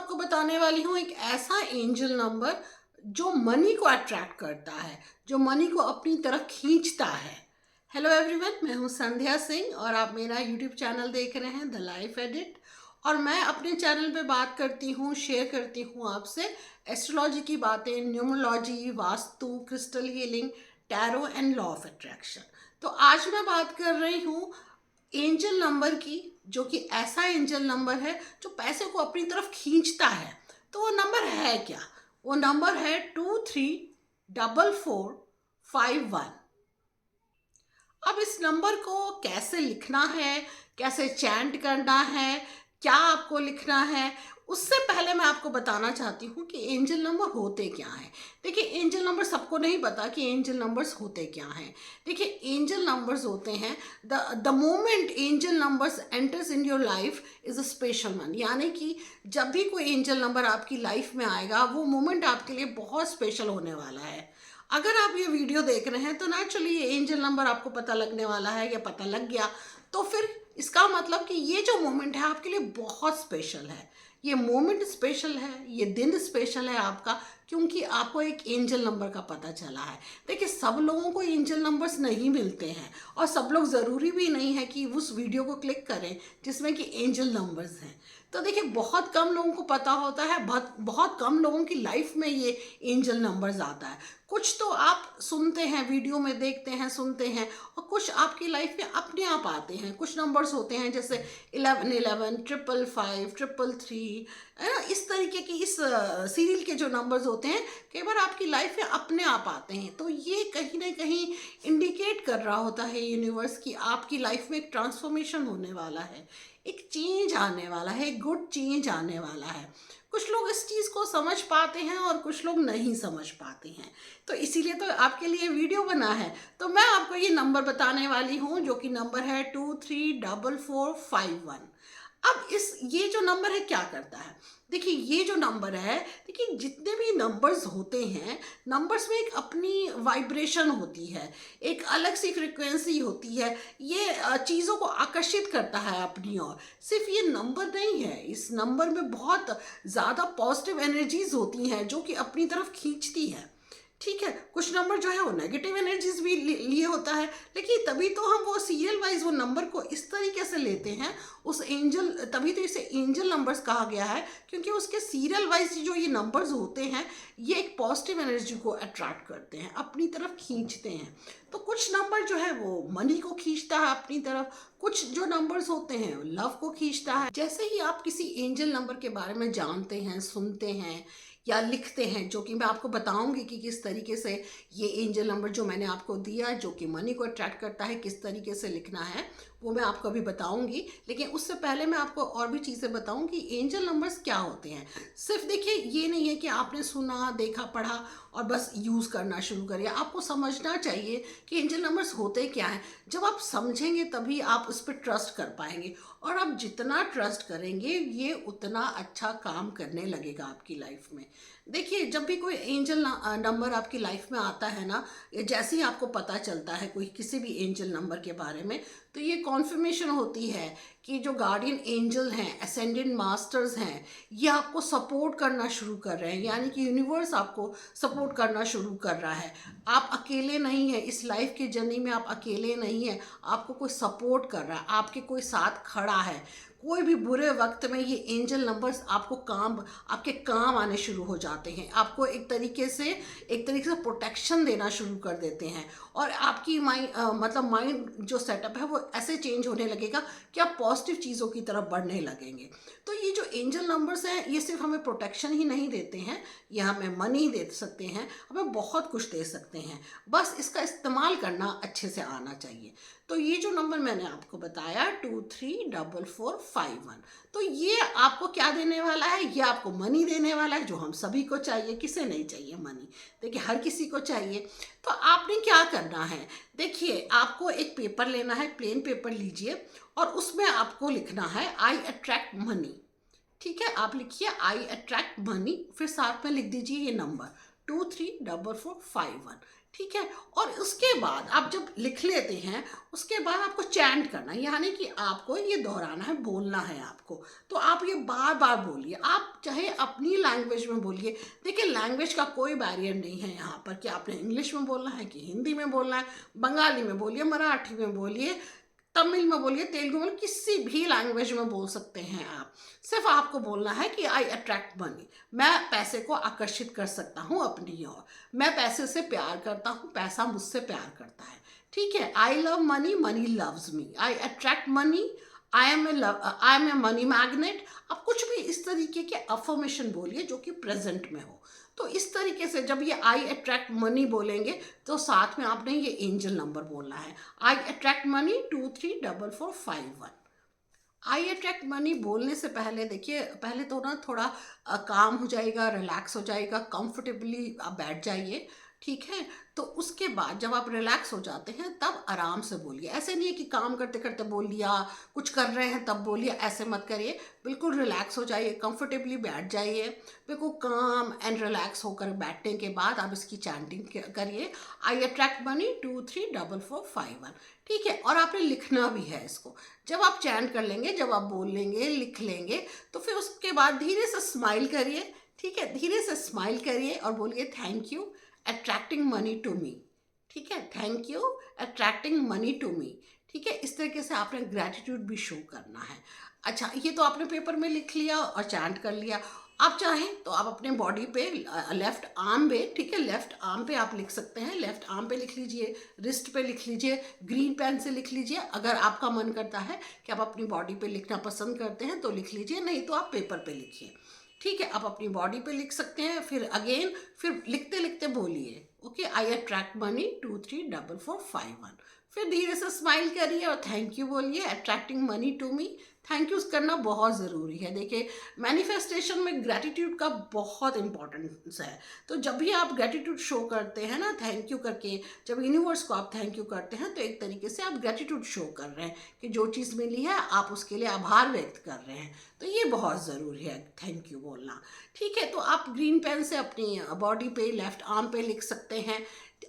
आपको बताने वाली हूँ एक ऐसा एंजल नंबर जो मनी को अट्रैक्ट करता है, जो मनी को अपनी तरफ खींचता है। हेलो एवरीवन, मैं हूँ संध्या सिंह और आप मेरा यूट्यूब चैनल देख रहे हैं द लाइफ एडिट। और मैं अपने चैनल पे बात करती हूँ, शेयर करती हूँ आपसे एस्ट्रोलॉजी की बातें, numerology, vastu, crystal healing, tarot and law of attraction. तो आज मैं बात कर रही हूँ एंजल नंबर की, जो कि ऐसा एंजल नंबर है जो पैसे को अपनी तरफ खींचता है। तो वो नंबर है क्या? वो नंबर है 234451। अब इस नंबर को कैसे लिखना है, कैसे चैंट करना है, क्या आपको लिखना है, उससे पहले मैं आपको बताना चाहती हूँ कि एंजल नंबर होते क्या हैं। देखिए, एंजल नंबर सबको नहीं पता कि एंजल नंबर्स होते क्या हैं। देखिए, एंजल नंबर्स होते हैं the moment angel numbers enters in your life is a special one. यानी कि जब भी कोई एंजल नंबर आपकी लाइफ में आएगा, वो मोमेंट आपके लिए बहुत स्पेशल होने वाला है। अगर आप ये वीडियो देख रहे हैं तो नेचुरली ये एंजल नंबर आपको पता लगने वाला है या पता लग गया, तो फिर इसका मतलब कि ये जो मोमेंट है आपके लिए बहुत स्पेशल है। ये मोमेंट स्पेशल है, ये दिन स्पेशल है आपका, क्योंकि आपको एक एंजल नंबर का पता चला है। देखिए, सब लोगों को एंजल नंबर्स नहीं मिलते हैं और सब लोग ज़रूरी भी नहीं है कि उस वीडियो को क्लिक करें जिसमें कि एंजल नंबर्स हैं। तो देखिए, बहुत कम लोगों को पता होता है, बहुत कम लोगों की लाइफ में ये एंजल नंबर्स आता है। कुछ तो आप सुनते हैं, वीडियो में देखते हैं, सुनते हैं, और कुछ आपकी लाइफ में अपने आप आते हैं। कुछ नंबर्स होते हैं जैसे 1111, 555, 333, है ना। इस तरीके की इस सीरियल के जो नंबर्स होते हैं, कई बार आपकी लाइफ में अपने आप आते हैं। तो ये कहीं ना कहीं इंडिकेट कर रहा होता है यूनिवर्स की आपकी लाइफ में एक ट्रांसफॉर्मेशन होने वाला है, एक चेंज आने वाला है, एक गुड चेंज आने वाला है। कुछ लोग इस चीज़ को समझ पाते हैं और कुछ लोग नहीं समझ पाते हैं। तो इसीलिए तो आपके लिए वीडियो बना है। तो मैं आपको ये नंबर बताने वाली हूँ, जो कि नंबर है 234451। अब ये जो नंबर है क्या करता है? देखिए, ये जो नंबर है, देखिए जितने भी नंबर्स होते हैं, नंबर्स में एक अपनी वाइब्रेशन होती है, एक अलग सी फ्रिक्वेंसी होती है। ये चीज़ों को आकर्षित करता है अपनी ओर। सिर्फ ये नंबर नहीं है, इस नंबर में बहुत ज़्यादा पॉजिटिव एनर्जीज होती हैं जो कि अपनी तरफ खींचती है। ठीक है, कुछ नंबर जो है वो नेगेटिव एनर्जीज भी लिए होता है, लेकिन तभी तो हम वो सीरियल वाइज वो नंबर को इस तरीके से लेते हैं, उस एंजल, तभी तो इसे एंजल नंबर्स कहा गया है, क्योंकि उसके सीरियल वाइज जो ये नंबर्स होते हैं, ये एक पॉजिटिव एनर्जी को अट्रैक्ट करते हैं, अपनी तरफ खींचते हैं। तो कुछ नंबर जो है वो मनी को खींचता है अपनी तरफ, कुछ जो नंबर्स होते हैं लव को खींचता है। जैसे ही आप किसी एंजल नंबर के बारे में जानते हैं, सुनते हैं या लिखते हैं, जो कि मैं आपको बताऊंगी कि किस तरीके से ये एंजल नंबर जो मैंने आपको दिया, जो कि मनी को अट्रैक्ट करता है, किस तरीके से लिखना है, वो मैं आपको अभी बताऊंगी। लेकिन उससे पहले मैं आपको और भी चीज़ें बताऊं कि एंजल नंबर्स क्या होते हैं। सिर्फ देखिए, ये नहीं है कि आपने सुना, देखा, पढ़ा और बस यूज़ करना शुरू करिए। आपको समझना चाहिए कि एंजल नंबर्स होते क्या हैं। जब आप समझेंगे तभी आप उस पर ट्रस्ट कर पाएंगे, और आप जितना ट्रस्ट करेंगे ये उतना अच्छा काम करने लगेगा आपकी लाइफ में। देखिए, जब भी कोई एंजल नंबर आपकी लाइफ में आता है ना, जैसे ही आपको पता चलता है कोई किसी भी एंजल नंबर के बारे में, तो ये कॉन्फर्मेशन होती है कि जो गार्डियन एंजल हैं, असेंडेंट मास्टर्स हैं, ये आपको सपोर्ट करना शुरू कर रहे हैं। यानी कि यूनिवर्स आपको सपोर्ट करना शुरू कर रहा है। आप अकेले नहीं हैं इस लाइफ की जर्नी में, आप अकेले नहीं हैं, आपको कोई सपोर्ट कर रहा है, आपके कोई साथ खड़ा है। कोई भी बुरे वक्त में ये एंजल नंबर्स आपके काम आने शुरू हो जाते हैं। आपको एक तरीके से प्रोटेक्शन देना शुरू कर देते हैं, और आपकी माइंड जो सेटअप है वो ऐसे चेंज होने लगेगा कि आप पॉजिटिव चीज़ों की तरफ बढ़ने लगेंगे। तो ये जो एंजल नंबर्स हैं, ये सिर्फ हमें प्रोटेक्शन ही नहीं देते हैं, ये हमें मनी दे सकते हैं, हमें बहुत कुछ दे सकते हैं। बस इसका इस्तेमाल करना अच्छे से आना चाहिए। तो ये जो नंबर मैंने आपको बताया 234451, तो ये आपको क्या देने वाला है? ये आपको मनी देने वाला है, जो हम सभी को चाहिए। किसे नहीं चाहिए मनी? देखिए, हर किसी को चाहिए। तो आपने क्या करना है? देखिए, आपको एक पेपर लेना है, प्लेन पेपर लीजिए, और उसमें आपको लिखना है आई अट्रैक्ट मनी। ठीक है, आप लिखिए आई अट्रैक्ट मनी, फिर साथ में लिख दीजिए ये नंबर 234451। ठीक है, और उसके बाद आप जब लिख लेते हैं, उसके बाद आपको चैंट करना है, यानी कि आपको ये दोहराना है, बोलना है आपको। तो आप ये बार बार बोलिए, आप चाहे अपनी लैंग्वेज में बोलिए। देखिए, लैंग्वेज का कोई बैरियर नहीं है यहाँ पर कि आपने इंग्लिश में बोलना है कि हिंदी में बोलना है, बंगाली में बोलिए, मराठी में बोलिए, तमिल में बोलिए, तेलुगु में, किसी भी लैंग्वेज में बोल सकते हैं आप। सिर्फ आपको बोलना है कि आई अट्रैक्ट मनी, मैं पैसे को आकर्षित कर सकता हूँ अपनी ओर, मैं पैसे से प्यार करता हूँ, पैसा मुझसे प्यार करता है। ठीक है, I love money, money loves me, I attract money, I am a money magnet. आप कुछ भी इस तरीके के अफर्मेशन बोलिए जो कि प्रेजेंट में हो। तो इस तरीके से जब ये आई अट्रैक्ट मनी बोलेंगे तो साथ में आपने ये एंजल नंबर बोलना है, आई अट्रैक्ट मनी 234451। आई अट्रैक्ट मनी बोलने से पहले देखिए, पहले तो ना थोड़ा काम हो जाएगा, रिलैक्स हो जाएगा, कंफर्टेबली आप बैठ जाइए। ठीक है, तो उसके बाद जब आप रिलैक्स हो जाते हैं तब आराम से बोलिए। ऐसे नहीं है कि काम करते करते बोल लिया, कुछ कर रहे हैं तब बोलिए, ऐसे मत करिए। बिल्कुल रिलैक्स हो जाइए, कंफर्टेबली बैठ जाइए, बिल्कुल काम एंड रिलैक्स होकर बैठने के बाद आप इसकी चैंटिंग करिए, आई अट्रैक्ट मनी 234451। ठीक है, और आपने लिखना भी है इसको। जब आप चैंट कर लेंगे, जब आप बोल लेंगे, लिख लेंगे, तो फिर उसके बाद धीरे से स्माइल करिए। ठीक है, धीरे से स्माइल करिए और बोलिए thank you attracting money to me. ठीक है, thank you attracting money to me. ठीक है, इस तरीके से आपने ग्रैटिट्यूड भी शो करना है। अच्छा, ये तो आपने पेपर में लिख लिया और चैंट कर लिया। आप चाहें तो आप अपने बॉडी पे लेफ्ट आर्म पे, ठीक है, लेफ्ट आर्म पे आप लिख सकते हैं, लेफ्ट आर्म पे लिख लीजिए, रिस्ट पे लिख लीजिए, ग्रीन पेन से लिख लीजिए। अगर आपका मन करता है कि आप अपनी बॉडी पे लिखना पसंद करते हैं तो लिख लीजिए, नहीं तो आप पेपर पे लिखिए। ठीक है, आप अपनी बॉडी पे लिख सकते हैं। फिर अगेन, फिर लिखते लिखते बोलिए, ओके, आई अट्रैक्ट मनी 234451। फिर धीरे से स्माइल करिए और थैंक यू बोलिए, attracting money to me. Thank you करना बहुत ज़रूरी है। देखिए, मैनिफेस्टेशन में ग्रैटिट्यूड का बहुत इंपॉर्टेंस है। तो जब भी आप ग्रैटिट्यूड शो करते हैं ना, थैंक यू करके, जब यूनिवर्स को आप थैंक यू करते हैं तो एक तरीके से आप ग्रैटिट्यूड शो कर रहे हैं कि जो चीज़ मिली है आप उसके लिए आभार व्यक्त कर रहे हैं। तो ये बहुत ज़रूरी है थैंक यू बोलना। ठीक है, तो आप ग्रीन पेन से अपनी बॉडी पे, लेफ्ट आर्म पे लिख सकते हैं।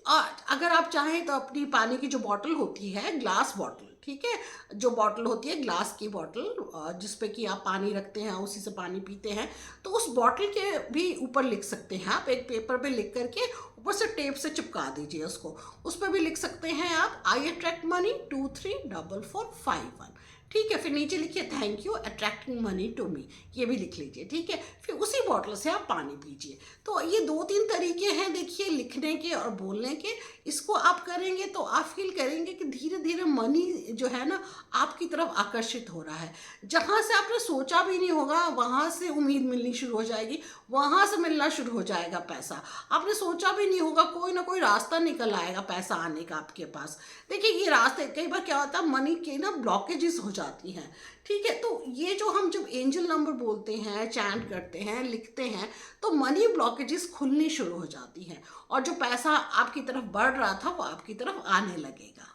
और अगर आप चाहें तो अपनी पानी की जो बॉटल होती है, ग्लास बॉटल, ठीक है, जो बॉटल होती है ग्लास की बॉटल जिस पे कि आप पानी रखते हैं, उसी से पानी पीते हैं, तो उस बॉटल के भी ऊपर लिख सकते हैं आप, एक पेपर पे लिख करके ऊपर से टेप से चिपका दीजिए उसको, उस पर भी लिख सकते हैं आप, आई अट्रैक्ट मनी 234451। ठीक है, फिर नीचे लिखिए thank you attracting money to me, ये भी लिख लीजिए। ठीक है, फिर उसी बॉटल से आप पानी पीजिए। तो ये 2-3 तरीके हैं देखिए लिखने के और बोलने के। इसको आप करेंगे तो आप फील करेंगे कि धीरे धीरे मनी जो है ना आपकी तरफ आकर्षित हो रहा है। जहाँ से आपने सोचा भी नहीं होगा वहाँ से उम्मीद मिलनी शुरू हो जाएगी, वहाँ से मिलना शुरू हो जाएगा पैसा। आपने सोचा भी नहीं होगा, कोई ना कोई रास्ता निकल आएगा पैसा आने का आपके पास। देखिए, ये रास्ते कई बार क्या होता है, मनी के ना ब्लॉकेजेस हो जाती हैं। ठीक है, तो ये जो हम जब एंजल नंबर बोलते हैं, चैंट करते हैं, लिखते हैं, तो मनी ब्लॉकेजेस खुलनी शुरू हो जाती हैं और जो पैसा आपकी तरफ बढ़ रहा था वो आपकी तरफ आने लगेगा।